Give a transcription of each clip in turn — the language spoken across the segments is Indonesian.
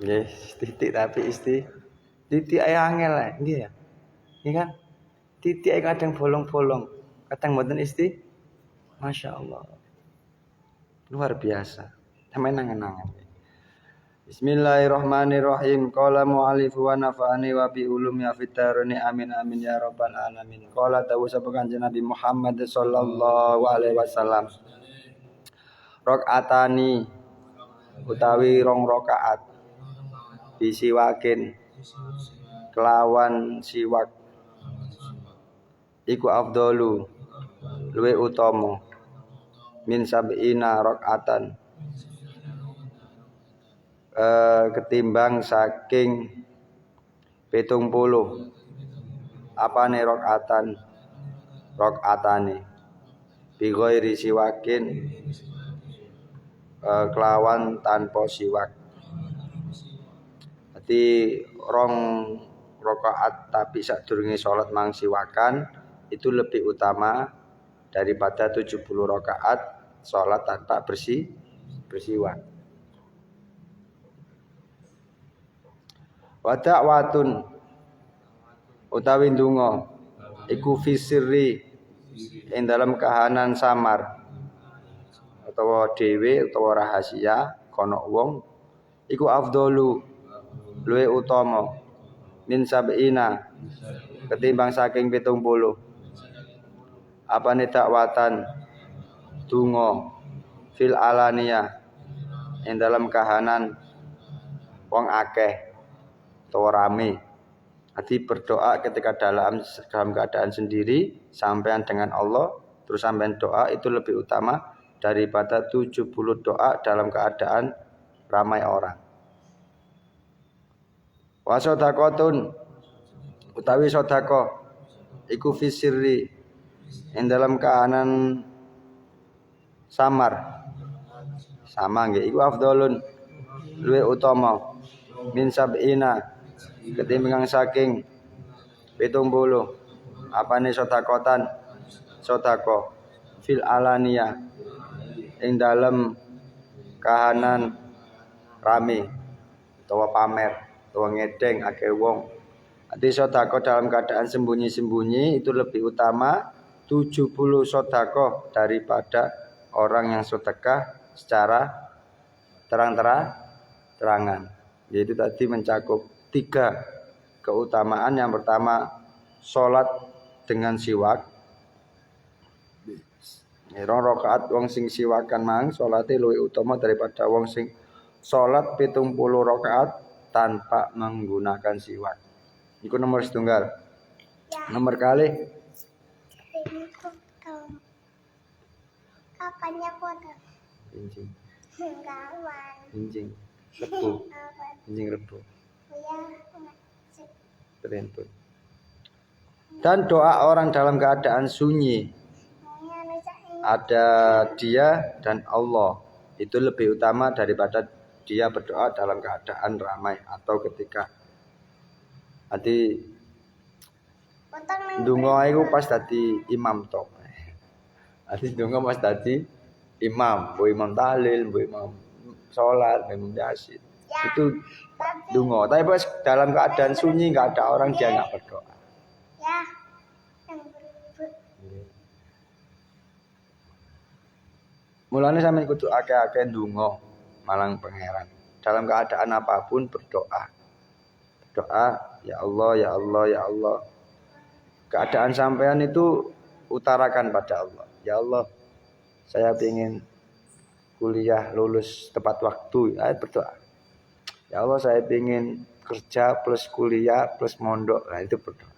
Nggih, titik tapi titik ae angel ae, nggih ya. Nggih kan? Titik ae kadang bolong-bolong, kadang mboten Masya Allah. Luar biasa. Sampeyan nangen-nangen. Bismillahirrahmanirrahim. Qala mu'allif wa nafa'ani wa bi ulumi fitarani amin amin ya rabbal alamin. Qala tawu sapa Kanjeng Nabi Muhammad sallallahu alaihi wasallam. Rakaatani utawi rong rakaat bisiwakin kelawan siwak iku afdalu luwe utama min sab'ina rakaatan ketimbang saking 70 apane rakaatane bi ghairi siwakin kelawan tanpa siwak. Jadi rong rakaat tapi sadurunge salat mang siwakan itu lebih utama daripada 70 rakaat salat tanpa bersiwak. Wa da'watun utawi ndonga iku fisirri ing dalam kahanan samar utawa dhewe utawa rahasia kono wong iku afdalu luwe utama min sab'ina ketimbang saking 70 apane dakwatan donga fil alaniyah ing dalam kahanan wong akeh atau rame. Jadi berdoa ketika dalam keadaan sendiri sampean dengan Allah terus sampean doa itu lebih utama daripada 70 doa dalam keadaan ramai orang. Wa sadaqatun utawi sedekah iku fisirri ing dalam kahanan samar sama nggih iku afdalun luwe utama min sab'ina ketimbang saking 70 apane sedekatan sedekah fil alaniyah ing dalem kahanan rame utawa pamer utawa ngedeng akeh wong. Jadi sedekah dalam keadaan sembunyi-sembunyi itu lebih utama 70 sedekah daripada orang yang sedekah secara terang-terangan. Yaitu tadi mencakup 3 keutamaan. Yang pertama salat dengan siwak. Rong rakaat wong sing siwakan mang salate luwih utama daripada wong sing salat 70 rakaat tanpa menggunakan siwak. Iku nomor setunggal. Nomor kali kakaknya foto. Injing. Kawan. Injing. Rebu. Terentut. Dan doa orang dalam keadaan sunyi, ada dia dan Allah, itu lebih utama daripada dia berdoa dalam keadaan ramai atau ketika ati ndonga iku pas dadi imam tok. Ati ndonga pas dadi imam, mbok imam tahlil, mbok imam salat, imam yasin. Itu ndonga. Tapi pas dalam keadaan sunyi enggak ada orang dia enggak berdoa. Ya. Mulane sampeyan kudu akeh-akeh ndonga malang pangeran. Dalam keadaan apapun berdoa. Doa, ya Allah, ya Allah, ya Allah. Keadaan sampean itu utarakan pada Allah. Ya Allah, saya ingin kuliah lulus tepat waktu. Ayo berdoa. Ya Allah, saya ingin kerja plus kuliah plus mondok. Nah, itu berdoa.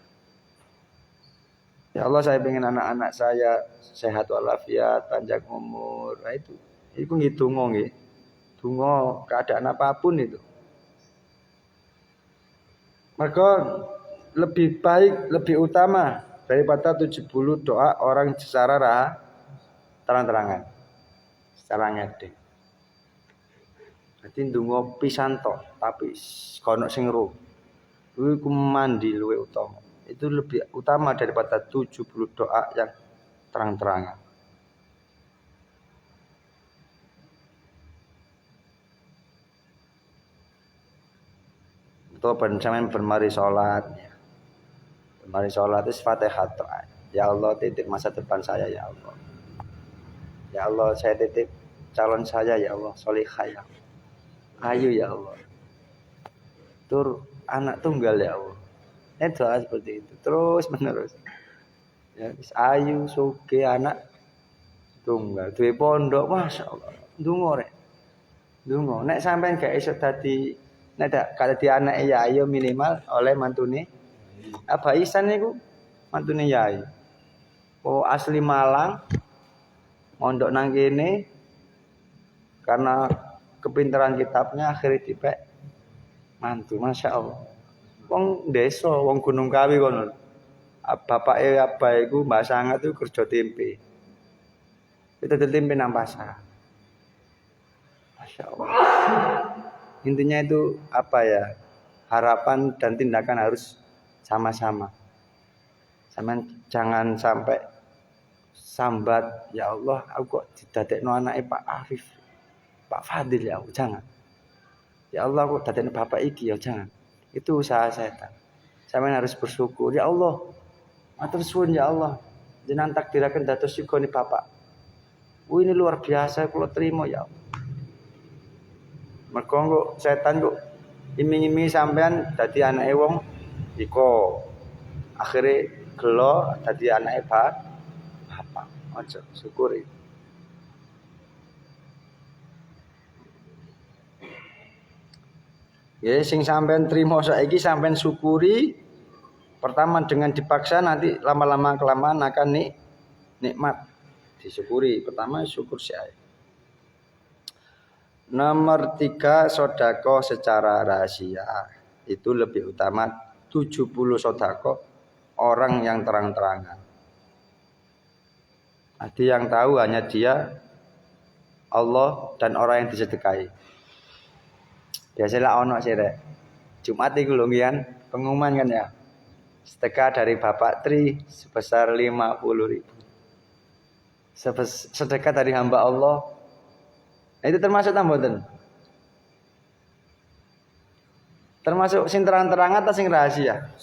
Ya Allah, saya ingin anak-anak saya sehat walafiat, panjang umur. Nah, itu ngitung nggih. Donga keadaan apapun itu. Maka lebih baik, lebih utama daripada 70 doa orang secara terang-terangan, secara ngedeng. Jadi ndonga pisan tok, tapi kono sing ro. Kuwi mandi luwih utama. Itu lebih utama daripada 70 doa yang terang-terangan. Atau sampean bermari salat. Bermari salat itu Fatihah doa. Ya Allah, titip masa depan saya ya Allah. Ya Allah, saya titip calon saya ya Allah, solihah ya Allah. Ayu ya Allah. Tur anak tunggal ya Allah. Doa seperti itu terus menerus. Ya, ayu suge anak tunggal duwe pondok, masyaallah. Ndonga rek. Ndonga nek sampean gak iso dadi nek gak dadi anake ya ayo minimal oleh mantune Abah Ihsan niku mantune yai. Oh asli Malang mondok nang kene karena kepintaran kitabnya akhirnya tipe mantu, masyaallah. Wong desa, wong Gunung Kawi kono. Bapake abah iku Mbak Sangat itu kerja tempe. Itu tempe nang pasar. Masyaallah. Intinya itu apa ya? Harapan dan tindakan harus sama-sama. Jangan sampai sambat, ya Allah, aku kok didadekno anake Pak Afif, Pak Fadil ya, jangan. Ya Allah, aku dadekno bapak iki ya, jangan. Itu usaha setan. Sampeyan harus bersyukur, ya Allah. Matur suwun ya Allah. Jenengan takdiraken dados yugane bapak. Ini luar biasa kula trima ya Allah. Mergo kok setan kok iming-imingi sampean dadi anake wong iko. Akhire gelo dadi anake bapak. Aja syukuri. Ya sing sampean trima saiki sampean syukuri. Pertama dengan dipaksa nanti lama-lama kelamaan akan nikmat. Disyukuri. Pertama syukur saya. Nomor 3 sedekah secara rahasia. Itu lebih utama 70 sedekah orang yang terang-terangan. Ada yang tahu hanya dia, Allah dan orang yang disedekahi. Biasalah ono sih rek. Jumat itu lho pengumuman kan ya. Sedekah dari Bapak Tri sebesar 50.000. Sedekah dari hamba Allah. Itu termasuk tamboten. Termasuk sing terang-terangan atau sing rahasia?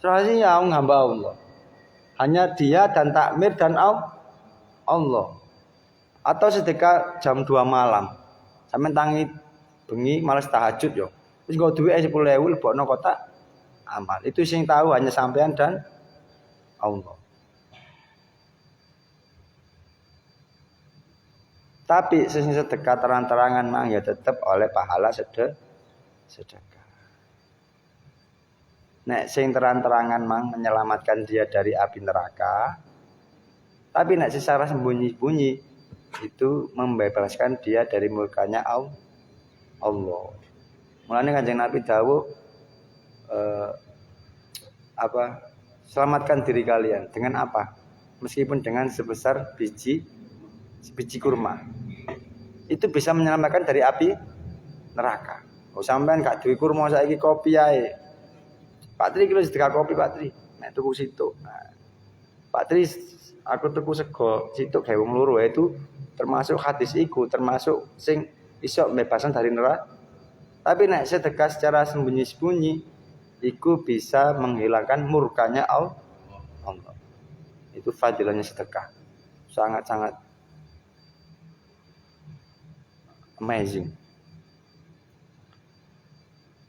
Rahasia hamba Allah. Hanya dia dan takmir dan Allah. Atau sedekah jam 2 malam. Sampeyan tangi bengi malas tahajud yo. Wis nggo duwe 10.000 lebokno kotak amal. Itu sing tahu hanya sampean dan Allah. Tapi sing sedekah terang-terangan mang ya tetap oleh pahala sedekah. Nek sing terang-terangan mang menyelamatkan dia dari api neraka. Tapi nek secara sembunyi-sembunyi itu membebaskan dia dari murkanya Allah. Mulane Kanjeng Nabi dawuh selamatkan diri kalian dengan apa? Meskipun dengan sebesar biji kurma. Itu bisa menyelamatkan dari api neraka. Oh sampean gak duwe kurma saiki kopi ae. Pak Tri kilo sedekah kopi Pak Tri. Nek tuku situk. Nah, Pak Tri aku tuku sego situk gawe wong loro itu termasuk hadis iku, termasuk sing iso bebasan dari neraka. Tapi nek sedekah secara sembunyi-sembunyi iku bisa menghilangkan murkanya Allah. Itu fadilahnya sedekah. Sangat-sangat amazing.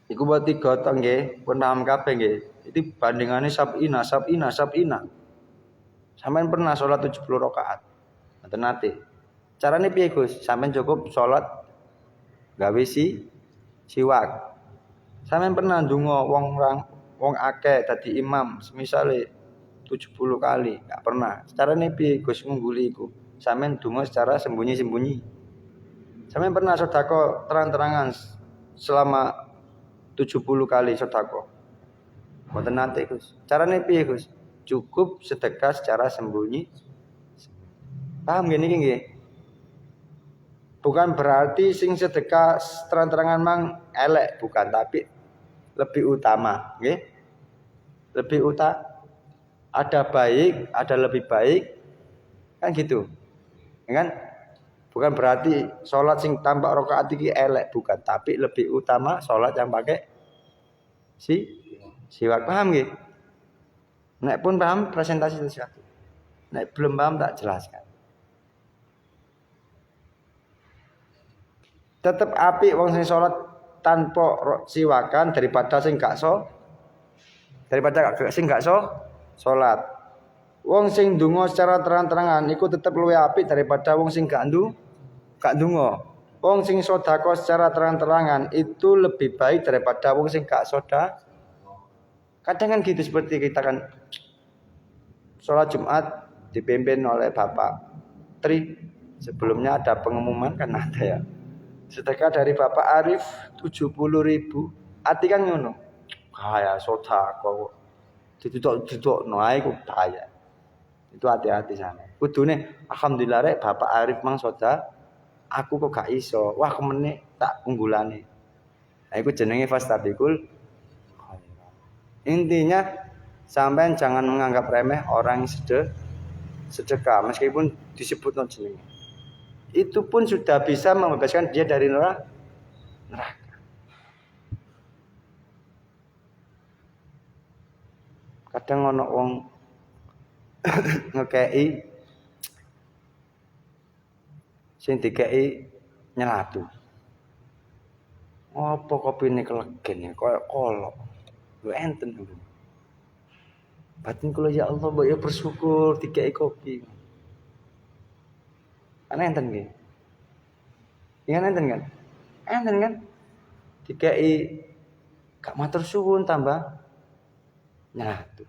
Iku buat 3 tong nggih, pun paham kabeh nggih. Itu bandingannya sab'ina. Sampeyan pernah sholat 70 rakaat. Mboten nate. Carane piye, Gus? Sampeyan cukup sholat gawe siwak. Sampeyan pernah ndonga wong akeh dadi imam, semisale 70 kali, enggak pernah. Carane piye, Gus ngungguli iku? Sampeyan ndonga secara sembunyi-sembunyi. Sampeyan pernah sedekah terang-terangan selama 70 kali sedekah. Mboten nate, Gus. Carane piye, Gus? Cukup sedekah secara sembunyi. Paham gini nggih? Bukan berarti sing sedekah terang-terangan mang elek, bukan, tapi lebih utama, nggih. Lebih utama. Ada baik, ada lebih baik. Kan gitu. Ya kan? Bukan berarti sholat sing tambah rakaat iki elek, bukan, tapi lebih utama sholat yang pakai siwak. Paham nggih? Nek pun paham presentasi sesuatu. Nek belum paham tak jelaskan. Tetep apik wong sing salat tanpa siwakan daripada sing gak salat. Wong sing ndonga secara terang-terangan iku tetep luwih apik daripada wong sing gak ndonga. Wong sing sedekah secara terang-terangan itu lebih baik daripada wong sing gak sedekah. Kadang kan gitu, seperti kita kan sholat Jumat dipimpin oleh Bapak Tri. Sebelumnya ada pengumuman kan ada ya. Sedekah dari Bapak Arif 70.000. Ati kan ngono. Kaya sedekah ditutuk naik kok bahaya. Itu hati-hati sana. Kudune alhamdulillah rek Bapak Arif mang sedekah. Aku kok gak iso. Wah kemene tak unggulane. Nah iku jenenge fastabiqul. Intinya sampean jangan menganggap remeh orang sedekah meskipun disebut jenenge. Itu pun sudah bisa membebaskan dia dari neraka. Kadang ono wong ngekei sing dikei nyelatu. Apa kopine kelegen ya koyo kolok. Lho enten lho. Batin kula ya Allah mbok ya bersyukur dikei kopi. Ana enten nggih. Iya enten kan? Enten kan? Dikei gak matur suwun tambah nyatu.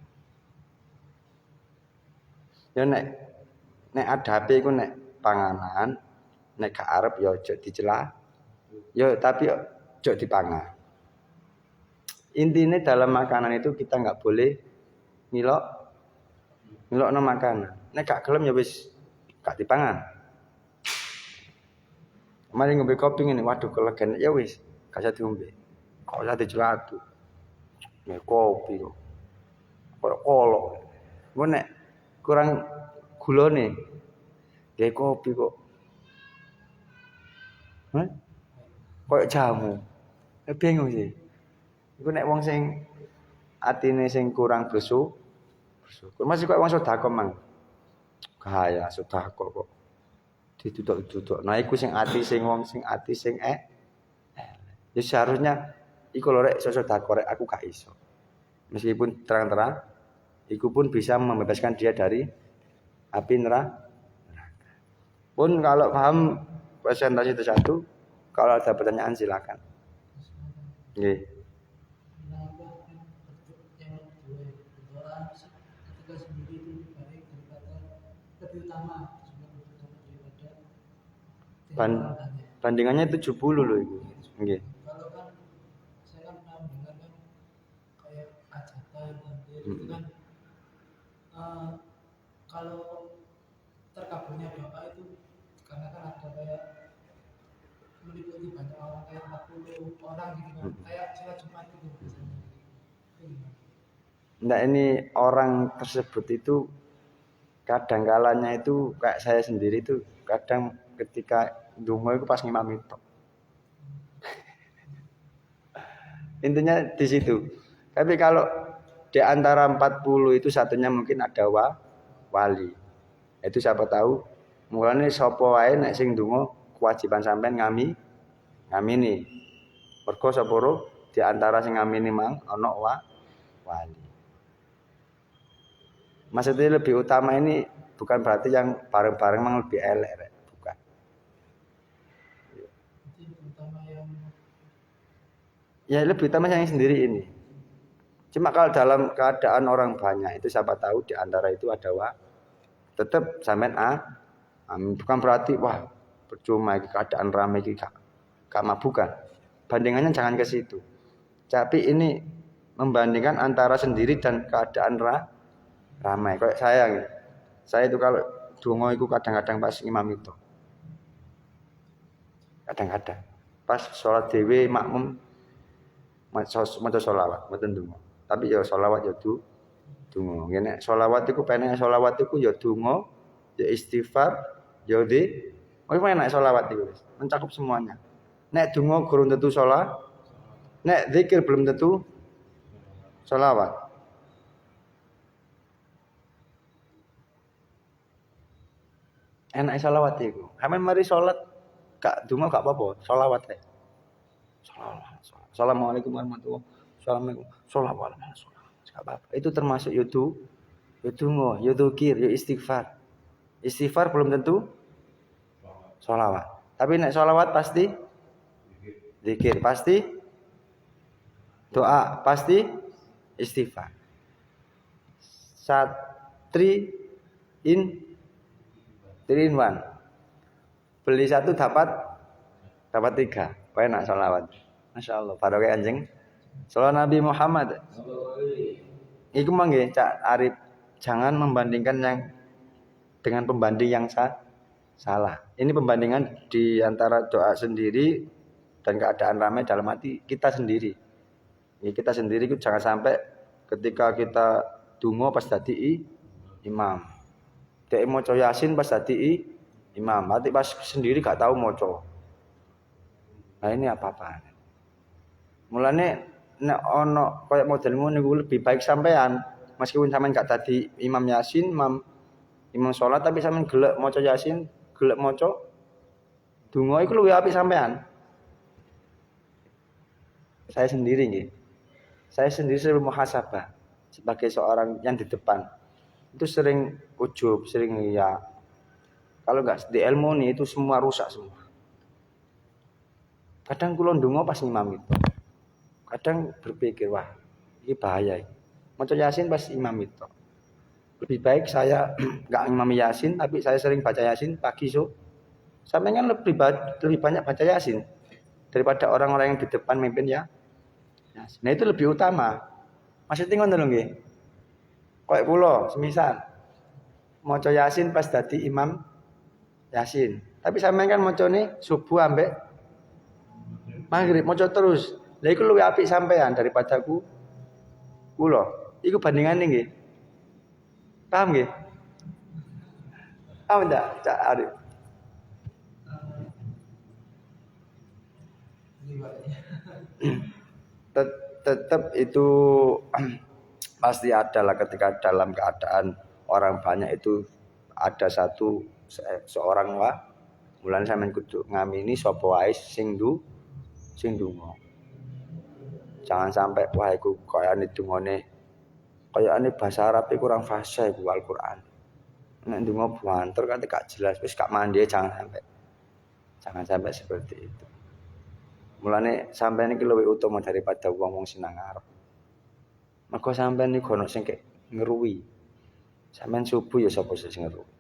Ya nek adabe iku nek panganan, nek gak arep ya aja dicela. Ya tapi aja dipangan. Intinya dalam makanan itu kita nggak boleh ngilokno makanan. Nek gak gelem ya wis gak dipangan. Mari ngombe kopi ngene, waduh kelegen ya wis gak usah diombe. Kok usah dicelatu. Ya kopi kok. Kok kolok. Engko nek kurang gulane ya kopi kok. Hah? Kok jamu. Bingung sih. Iku nek wong sing atine sing kurang bersyukur. Masih kok wong sedekah mang. Kaya sedekah kok. Ditutuk-tutuk. Nah iku sing ati sing wong sing ati sing ya seharusnya iku lho rek sedekah rek aku gak iso. Meskipun terang-terang iku pun bisa membebaskan dia dari api neraka. Pun kalau paham presentasi itu satu, kalau ada pertanyaan silakan. Nggih. Bandingannya 70 loh Ibu. Nggih. Kalau kan saya kan pernah mendengar kan kayak hajatan itu kan kalau terkabulnya doa itu karena kan ada kayak meliputi banyak orang kayak 40 orang gitu kan kayak sholat Jumat gitu biasanya. Nah ini orang tersebut itu kadang kalanya itu kayak saya sendiri itu kadang ketika ndonga itu pas ngimam itu. Intinya di situ. Tapi kalau di antara 40 itu satunya mungkin ada wali. Itu siapa tahu mulane sapa wae nek sing ndonga kewajiban sampean ngamini. Mergo sapa di antara sing ngamini mang ana wali. Maksudnya lebih utama ini bukan berarti yang bareng-bareng mang lebih elek, bukan. Ya lebih utama yang sendiri ini. Cuma kalau dalam keadaan orang banyak itu siapa tahu di antara itu ada tetap sampean bukan berarti wah percuma keadaan ramai gak bukan. Bandingannya jangan ke situ. Tapi ini membandingkan antara sendiri dan keadaan ramai. Kayak saya itu kalau donga itu kadang-kadang pas imam itu. Kadang-kadang pas sholat dewe makmum maca sholawat mboten donga. Tapi ya sholawat ya donga. Ngene sholawat iku penek sholawat iku ya donga, ya istighfar, ya di. Oh enak sholawat iku wis. Mencakup semuanya. Nek donga gurung tentu sholat. Nek zikir belum tentu Sholawat. Enak sholawat iku. Sampeyan mari salat gak donga gak apa-apa, sholawat ae. Sholawat. Assalamualaikum warahmatullahi wabarakatuh. Sholawat. Gak apa-apa. Itu termasuk yudu, yudungo, yudukir, yu istighfar. Istighfar belum tentu sholawat. Tapi nek sholawat pasti zikir, pasti doa, pasti istighfar. Three in 1. Beli 1 dapat 3. Kau enak sholawat. Masya Allah. Barokah anjing. Sholawat Nabi Muhammad. Iku mangge Cak Arif, jangan membandingkan yang dengan pembanding yang salah. Ini pembandingan di antara doa sendiri dan keadaan ramai dalam hati kita sendiri. Ya, kita sendiri itu jangan sampai ketika kita dungo pas dadi imam. Dek maca Yasin pas dadi imam, nanti pas sendiri gak tahu maca. Nah ini apa-apa. Mulane nek ana koyo model ngono niku lebih baik sampean meskipun sampean gak dadi imam Yasin, imam salat tapi sampean gelek maca Yasin, gelek maca donga iku luwih apik sampean. Saya sendiri nggih. Saya sendiri sering muhasabah sebagai seorang yang di depan. Itu sering ujub, sering ya. Kalau enggak di ilmu nih itu semua rusak semua. Kadang kula ndonga pas imam itu. Kadang berpikir, wah, ini bahaya. Maca Yasin pas imam itu. Lebih baik saya enggak imam Yasin tapi saya sering baca Yasin pagi so. Sampai kan lebih banyak baca Yasin daripada orang-orang yang di depan mimpin ya. Nah itu lebih utama. Maksudnya ngono lho nggih. Kayak kula semisal maca Yasin pas dadi imam Yasin. Tapi sampean kan macane subuh ambek maghrib maca terus. Lah iku luwih apik sampean daripada kula. Iku bandingane nggih. Paham nggih? Paham ndak, Cak Arif? Tetap itu pasti ada lah ketika dalam keadaan orang banyak itu ada seorang mulane sampean kudu ngamini sapa wae sing ndonga. Jangan sampai wah iku kayane dungane kayane bahasa Arab iku kurang fasih iku Al-Qur'an. Nek ndonga banter kan gak jelas wis gak mandi jangan sampai seperti itu. Mulane sampeyan iki luwih utama daripada wong-wong sing nang ngarep. Mergo sampeyan niku ono sing ngeruwi. Sampeyan subuh ya sapa sing ngeruwi.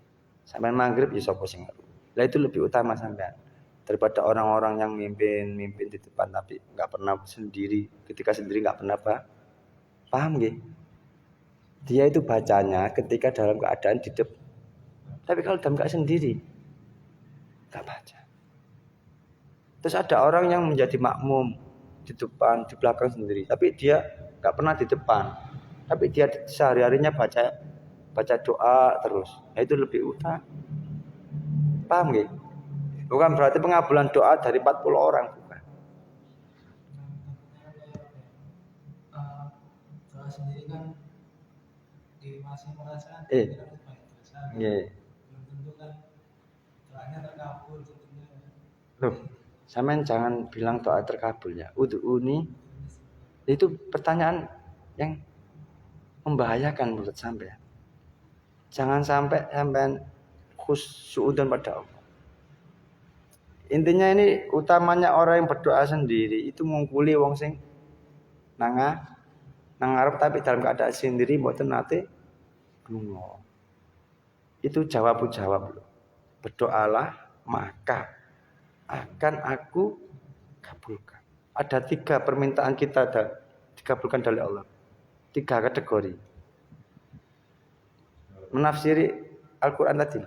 Sampeyan maghrib ya sapa sing ngeruwi. Lah itu lebih utama sampeyan daripada orang-orang yang mimpin di depan tapi enggak pernah sendiri. Ketika sendiri enggak pernah paham nggih? Dia itu bacanya ketika dalam keadaan di depan. Tapi kalau dalam keadaan sendiri enggak baca. Terus ada orang yang menjadi makmum di depan, di belakang sendiri. Tapi dia enggak pernah di depan. Tapi dia sehari-harinya baca doa terus. Nah, itu lebih utama. Paham nggih? Bukan berarti pengabulan doa dari 40 orang, bukan. Doa sendiri kan di masing perasaan Nggih. belum tentu kan doanya terkabul tentunya. Loh, sampean jangan bilang doa terkabul ya. Ud'uni itu pertanyaan yang membahayakan menurut sampean. Jangan sampai sampean khusyudan pada Allah. Intinya ini utamanya orang yang berdoa sendiri itu ngungkuli wong sing nang ngarep tapi dalam keadaan sendiri mboten nate donga. Itu jawab. Berdoalah maka akan aku kabulkan. Ada 3 permintaan kita dikabulkan dari Allah. 3 kategori. Menafsiri Al-Qur'an tadi.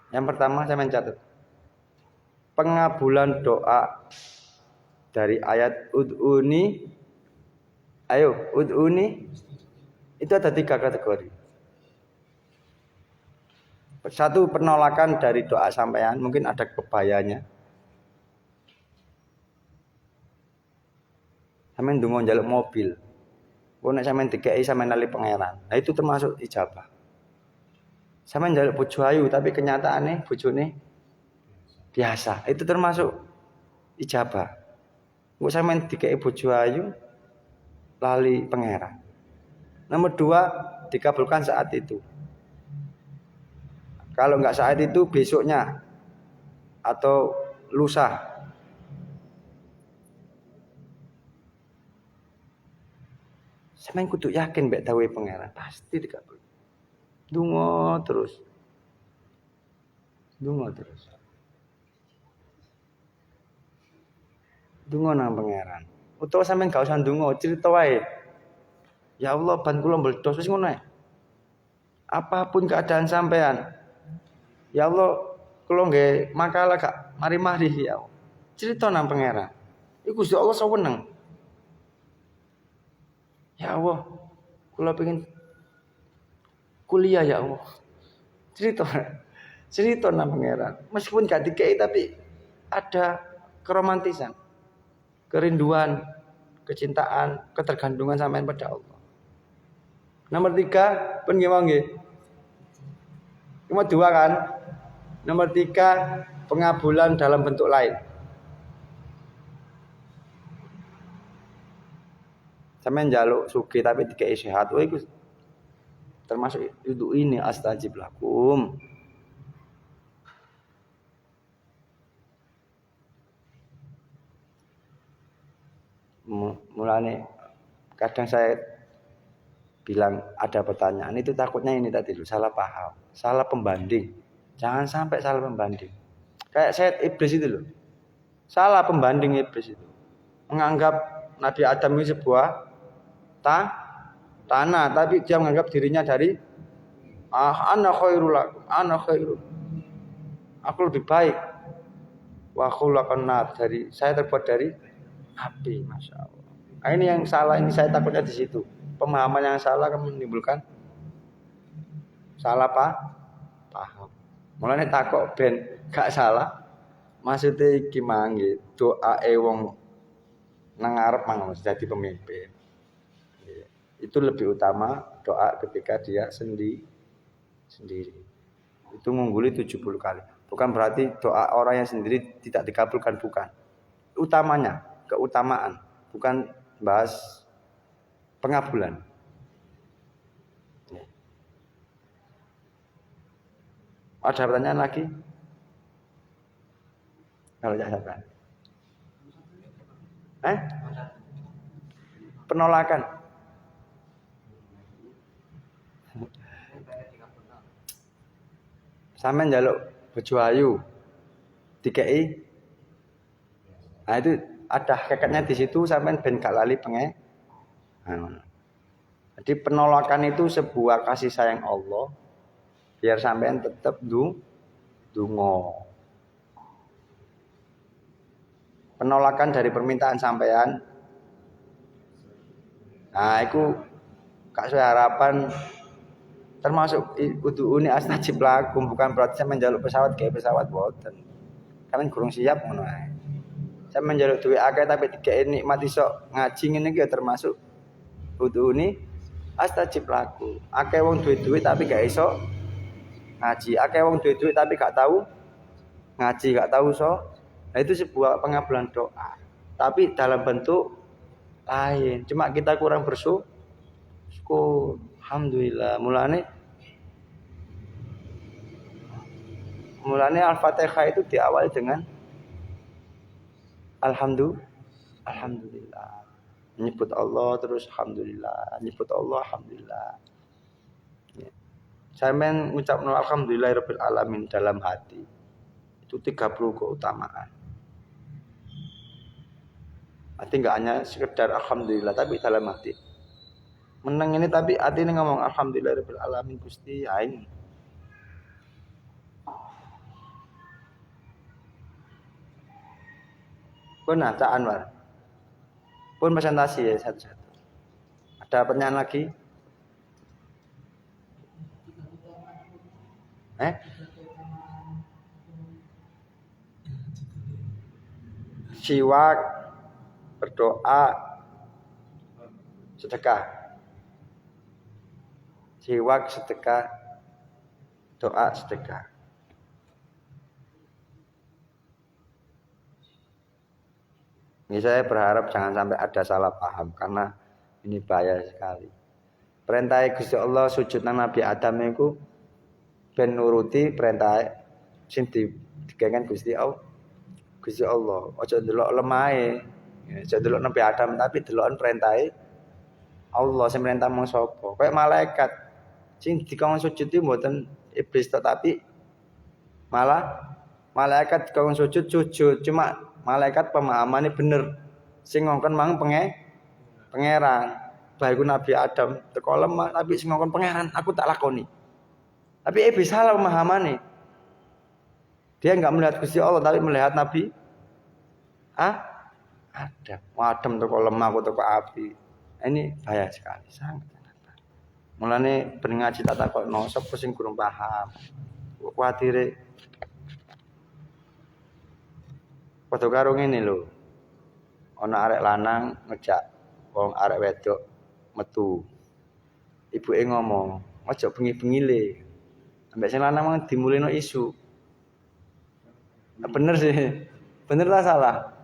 Yang pertama saya mencatat pengabulan doa dari ayat ud'uni. Ayo, ud'uni itu ada 3 kategori. 1 penolakan dari doa sampean, mungkin ada kebayanya. Sampeyan ndonga njaluk mobil. Kok nek sampeyan dikeki sampeyan lali pangeran. Nah itu termasuk ijabah. Sampeyan njaluk bojo ayu tapi kenyataane bojone biasa. Itu termasuk ijabah. Kok sampeyan dikeki bojo ayu lali pangeran. Nomor 2, dikabulkan saat itu. Kalau enggak saat itu besoknya atau lusa. Sampeyan kudu yakin mbek dawuhe pangeran, pasti dikabul. Donga terus. Donga terus. Donga nang pangeran. Utawa sampeyan gak usah donga, cerita wae. Ya Allah, ban kula meledos wis ngono ae. Apapun keadaan sampean. Ya Allah, kula nggih makalah gak mari-mari ya. Cerita nang pangeran. Iku Gusti Allah seneng. Ya Allah, kula pengen kuliah ya Allah. Cerita nang pangeran. Meskipun gak dikei tapi ada keromantisan, kerinduan, kecintaan, ketergantungan sampean pada Allah. Nomor 3, pun nggih nggih. Nomor 2 kan. Nomor 3, pengabulan dalam bentuk lain. Sampeyan njaluk sugih tapi dikei sehat, oh iku termasuk itu ini astajib lakum. Mulane kadang saya bilang ada pertanyaan itu takutnya ini tadi dulu salah paham, salah pembanding. Jangan sampai salah pembanding. Kayak saya iblis itu loh. Salah pembanding iblis itu. Menganggap Nabi Adam ini sebuah tanah, tapi dia menganggap dirinya dari ana khairul lakum, ana khairul. Aku lebih baik. Wa khulaqan nar, dari saya terbuat dari api, Masya Allah. Nah, ini yang salah, ini saya takutnya di situ. Pemahaman yang salah akan menimbulkan salah paham. Mulane takok ben gak salah. Maksudnya iki mangke doae wong nang ngarep mang dadi pemimpin. Itu lebih utama doa ketika dia sendiri. Itu mengungguli 70 kali. Bukan berarti doa orang yang sendiri tidak dikabulkan, bukan. Utamanya, keutamaan, bukan bahas pengabulan. Ada pertanyaan lagi? Kalau tidak ada. Penolakan. Sampeyan njaluk bojo ayu dikei. Nah itu ada hakikatnya di situ, sampeyan ben gak lali Jadi penolakan itu sebuah kasih sayang Allah biar sampeyan tetap dungo. Penolakan dari permintaan sampeyan. Nah, itu gak sesuai harapan, termasuk kudu uni astajib lakum, bukan berarti saya menjaluk pesawat kayak pesawat boten. Kalian kurang siap ngono ae. Saya menjaluk duit akeh tapi dikek nikmat iso ngaji ngene iki termasuk kudu uni astajib lakum. Akeh wong duit-duit tapi gak iso ngaji, akeh wong duit-duit tapi gak tahu ngaji, gak tahu Nah, itu sebuah pengabulan doa. Tapi dalam bentuk lain. Cuma kita kurang bersyukur. Alhamdulillah. Mulane Al-Fatihah itu diawali dengan Alhamdulillah. Nyebut Allah terus alhamdulillah. Nyebut Allah alhamdulillah. Ya. Saya mengucap alhamdulillahirabbil alamin dalam hati. Itu 30 keutamaan. Hati enggak hanya sekedar alhamdulillah tapi dalam hati. Menang ini tapi hati ini ngomong alhamdulillahirabbil alamin Gusti aing. Pun Cak Anwar. Pun presentasi ya satu-satu. Ada pertanyaan lagi? Siwak, berdoa, sedekah. Siwak sedekah, doa sedekah. Ini saya berharap jangan sampai ada salah paham karena ini bahaya sekali. Perintah Gusti Allah sujud nang Nabi Adam itu ben nuruti perintah sing digawekan Gusti Allah. Gusti Allah, aja ndelok lemahe. Aja ndelok Nabi Adam tapi deloken perintahe Allah sing perintah mung sapa. Kayak malaikat sing dikon sujud itu mboten iblis tetapi malah malaikat dikon sujud cuma malaikat pemahamannya bener sing ngongkon mang pangeran baik Nabi Adam teko lemah tapi sing ngongkon pangeran aku tak lakoni tapi iblis salah pemahamannya dia enggak melihat Gusti Allah tapi melihat Nabi Adam teko lemah aku teko api ini bahaya sekali sangat mulane ben ngaji tak takokno sapa sing kurang paham kuwatire padha karo ngene lho. Ana arek lanang ngejak wong arek wedok metu. Ibuke ngomong, "Aja bengi-bengi le." Ambek sing lanang mang dimulino isu. Bener sih. Bener ta salah?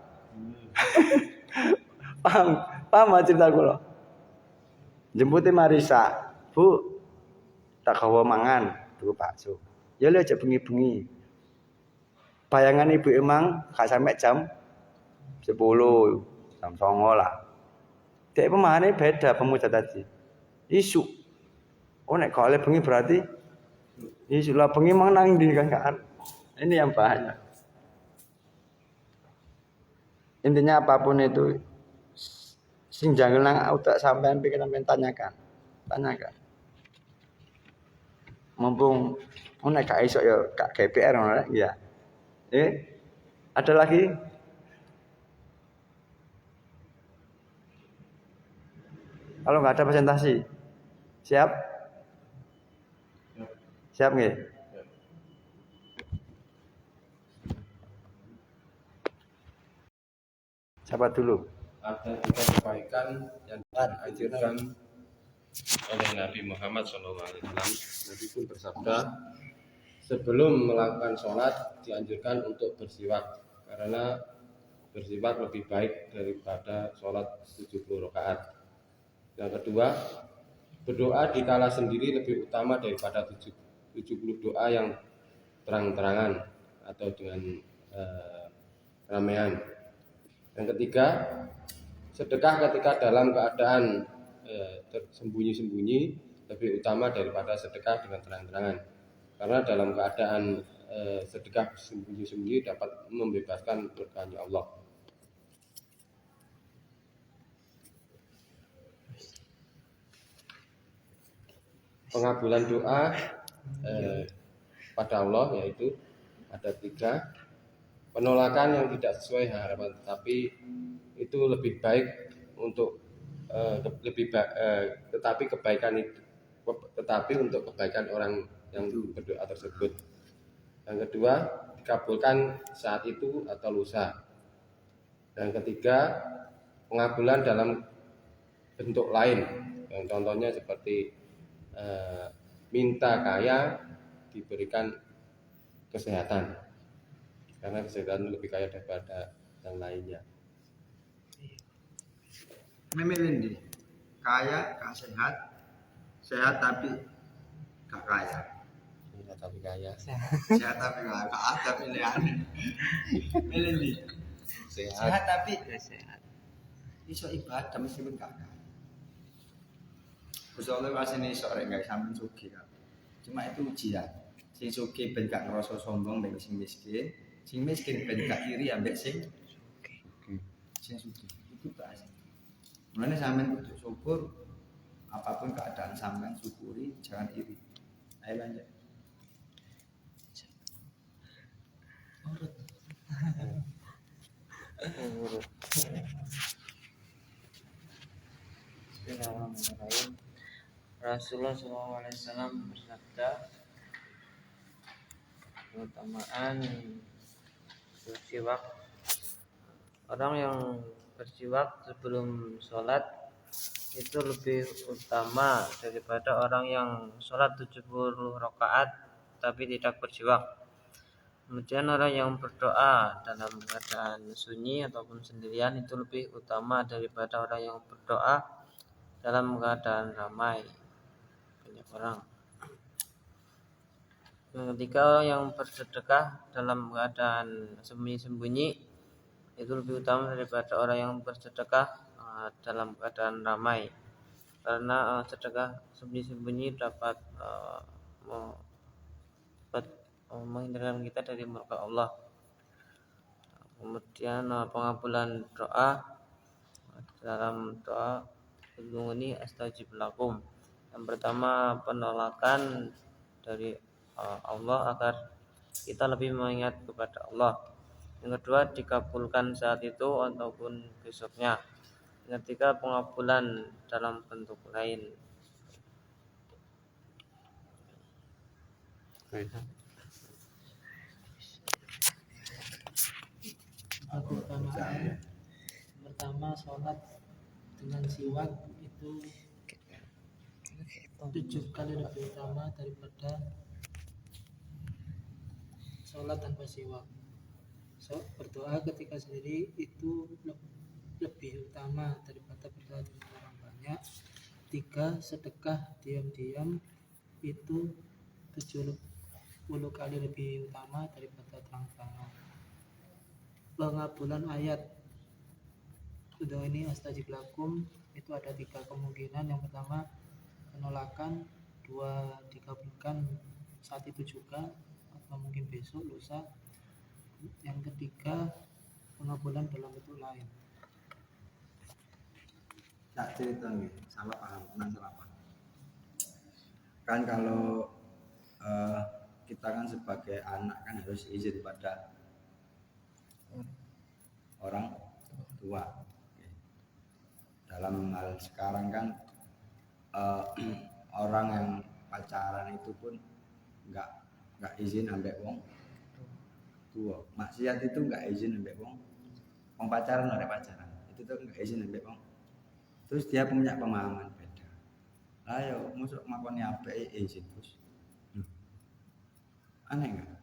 Paham cerita kula. Jempute Marisa, "Bu, tak gawa mangan, tuku bakso." Ya le aja bengi-bengi. Bayangan ibu emang gak sampai jam 10, jam 09 lah. Dia pemahamannya beda pemuda tadi. Isu. Oh nek gak oleh bengi berarti isu lah bengi mang nang ndi kan. Ini yang bahaya. Intinya apapun itu sing jangan nang utak sampean pikiran tanyakan. Mumpung nek gak iso ya gak GPR ngono ya. Ada lagi? Kalau nggak ada presentasi, siap? Siap nggih? Siapa dulu? Ada 3 kebaikan yang dianjurkan oleh Nabi Muhammad SAW. Nabi pun bersabda, sebelum melakukan sholat dianjurkan untuk bersiwak karena bersiwak lebih baik daripada sholat 70 rakaat. Yang kedua, berdoa di kala sendiri lebih utama daripada 70 doa yang terang-terangan atau dengan ramean. Yang ketiga, sedekah ketika dalam keadaan tersembunyi-sembunyi lebih utama daripada sedekah dengan terang-terangan. Karena dalam keadaan sedekah sembunyi-sembunyi dapat membebaskan murkanya Allah. Pengabulan doa pada Allah yaitu ada 3. Penolakan yang tidak sesuai harapan, tetapi itu lebih baik untuk tetapi untuk kebaikan orang yang berdoa tersebut. Yang kedua, dikabulkan saat itu atau lusa. Dan ketiga, pengabulan dalam bentuk lain. Yang contohnya seperti minta kaya diberikan kesehatan. Karena kesehatan lebih kaya daripada yang lainnya. Memilih nih, kaya gak sehat, sehat tapi gak kaya. Sehat tapi kaya. Sehat tapi gak ada pilihan. Milih nih, sehat tapi sehat. Iso ibadah meskipun gak kaya. Gusti Allah kasih nih sore gak sampean sugih kan. Cuma itu ujian. Sing sugih ben gak ngerasa sombong mbek sing miskin. Sing miskin ben gak iri ambek sing sugih. Itu bahasa. Mulane sampean kudu syukur apapun keadaan sampean syukuri, jangan iri. Ayo lanjut. Bismillahirrahmanirrahim. Rasulullah SAW bersabda, keutamaan bersiwak. Orang yang bersiwak sebelum sholat itu lebih utama daripada orang yang sholat 70 rakaat tapi tidak berjiwak. Kemudian orang yang berdoa dalam keadaan sunyi ataupun sendirian itu lebih utama daripada orang yang berdoa dalam keadaan ramai banyak orang. Yang ketiga, orang yang bersedekah dalam keadaan sembunyi-sembunyi itu lebih utama daripada orang yang bersedekah dalam keadaan ramai, karena sedekah sembunyi-sembunyi dapat menghindarkan kita dari murka Allah. Kemudian pengabulan doa, dalam doa ud'uuni astajib lakum. Yang pertama, penolakan dari Allah agar kita lebih mengingat kepada Allah. Yang kedua, dikabulkan saat itu ataupun besoknya. Yang ketiga, pengabulan dalam bentuk lain. Keutamaan pertama, sholat dengan siwak itu 7 kali lebih utama daripada sholat tanpa siwak. Berdoa ketika sendiri itu lebih utama daripada berdoa dengan orang banyak. 3, sedekah diam-diam itu 70 kali lebih utama daripada terang-terangan. Pengabulan ayat ud'uuni astajib lakum itu ada 3 kemungkinan. Yang pertama, penolakan. 2, dikabulkan saat itu juga atau mungkin besok, lusa. Yang ketiga, pengabulan dalam bentuk lain. Tak cerita nih, salah paham, salah paham. Kan kalau kita kan sebagai anak kan harus izin pada orang tua. Dalam hal sekarang kan orang yang pacaran itu pun nggak izin ambek wong tua. Maksiat itu nggak izin ambek wong pacaran, ada pacaran itu tuh nggak izin ambek wong. Terus dia punya pemahaman beda. Ayo masuk makoni apa izin terus. Aneh nggak?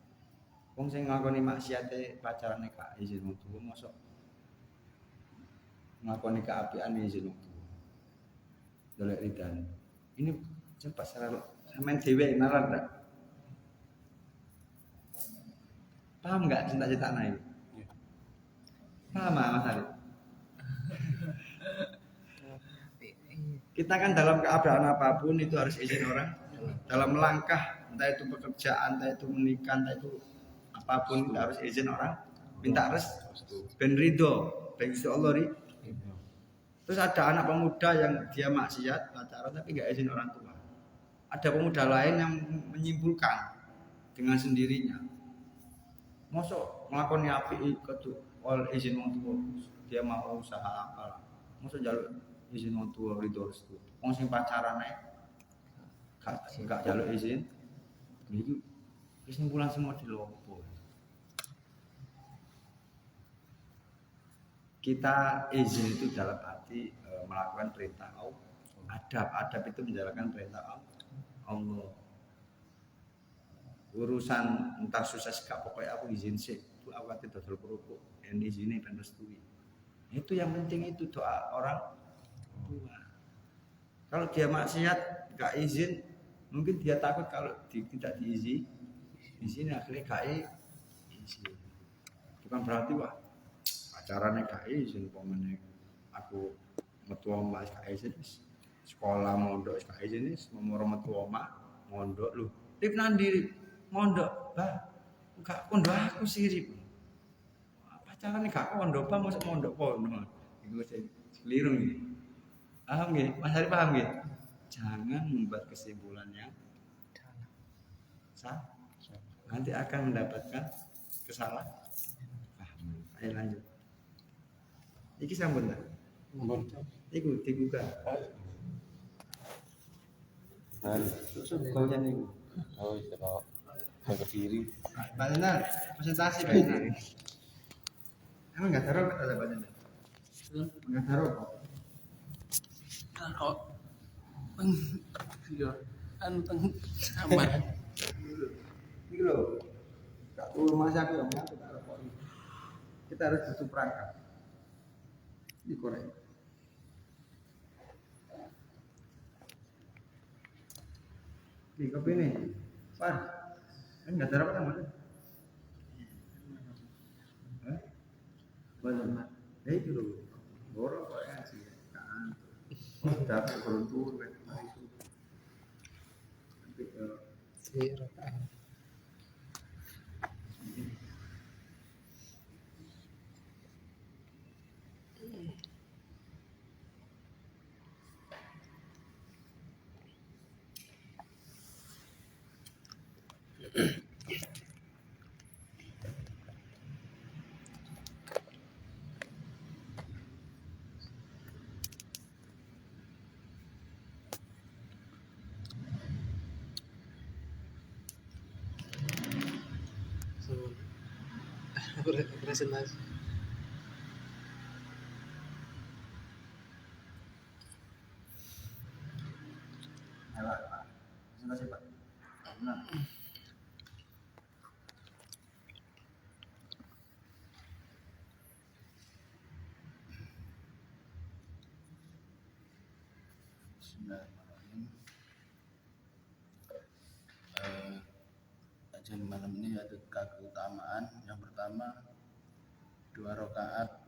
Wong sing ngakoni maksiate pacarane gak izin wong tua, masuk ngakoni keapian izin wong tua. Dolek ridan. Ini coba secara sampean dhewe nalar ndak? Paham nggak cinta-cinta naik? Paham Mas Arif? Kita kan dalam keadaan apapun itu harus izin orang. Dalam melangkah, entah itu pekerjaan, entah itu menikah, entah itu apapun, kita harus izin orang. Minta restu, ben ridho, ben Gusti Allah ri. Terus ada anak pemuda yang dia maksiat pacaran tapi nggak izin orang tua. Ada pemuda lain yang menyimpulkan dengan sendirinya. Mosok nglakoni apik kudu izin wong tua. Dia mau usaha apa? Mosok njaluk izin wong tua ridho restu. Wong sing pacarane gak njaluk izin. Iki kesimpulan semua dilopo. Kita izin itu dalam arti melakukan perintah Allah. Adab itu menjalankan perintah Allah. Urusan entah susah gak pokoknya aku izin sih. Itu aku kate dodol kerupuk. Yang izine ben restui. Itu yang penting, itu doa orang tua. Kalau dia maksiat gak izin, mungkin dia takut kalau tidak diizin, akhirnya gak izin. Bukan berarti wah pacarannya gak izin, pokoknya aku metu omah gak izin, sekolah mondok gak izin, mau metu omah mondok lu. Rip nandiri mondok, bah, gak pondok aku sirip. Pacarannya gak pondok, bah masuk mondok pondok. Itu saya keliru nih. Paham nggih? Mas Hari paham nggih? Jangan membuat kesimpulan yang salah. Nanti akan mendapatkan kesalahan. Ayo lanjut. Iki sampun ta? Sampun. Iku dibuka. Kau jangan iku. Oh, itu kok berdiri. Pak Tenar, presentasi Pak Tenar. Emang enggak taruh kata Pak Tenar? Enggak taruh kok. kok iya kan teng aman. Ini loh, tak perlu masak ya, kita harus butuh perangkat. Ini korek. Di kopi nih, Pak. Ini nggak ada apa sama dia. Banyak. Ya itu loh. Borok kok ya sih. Kan. Dapat beruntung kan. Nanti Si rokaat. Presentasi. Ayo, Pak. Terima kasih, Pak. Nah. Bismillahirrahmanirrahim. Kajian malam ini ada keutamaan. Yang pertama, 2 rakaat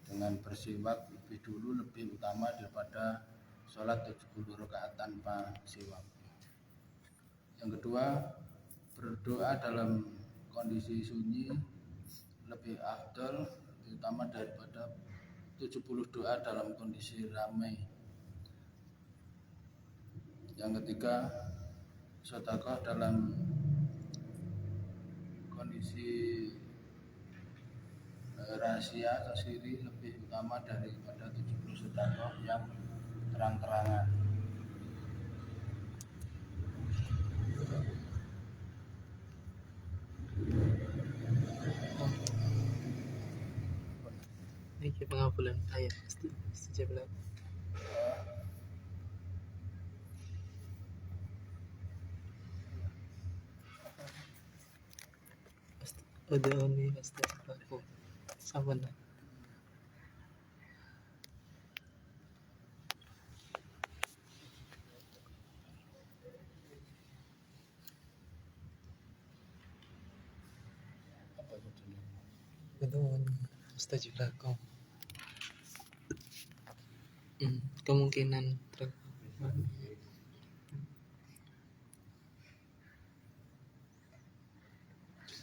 dengan bersiwak lebih dulu lebih utama daripada sholat 70 rakaat tanpa siwak. Yang kedua, berdoa dalam kondisi sunyi lebih afdal, lebih utama daripada 70 doa dalam kondisi ramai. Yang ketiga, sedekah dalam kondisi rahasia atau siri lebih utama daripada 70 sedekah yang terang-terangan. Ini pengabulan ayat sejak belakang. Udhuni astajib lakum. Sampun. Apa judulnya? Udhuni astajib lakum. Kemungkinan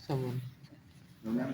sampun. Nomor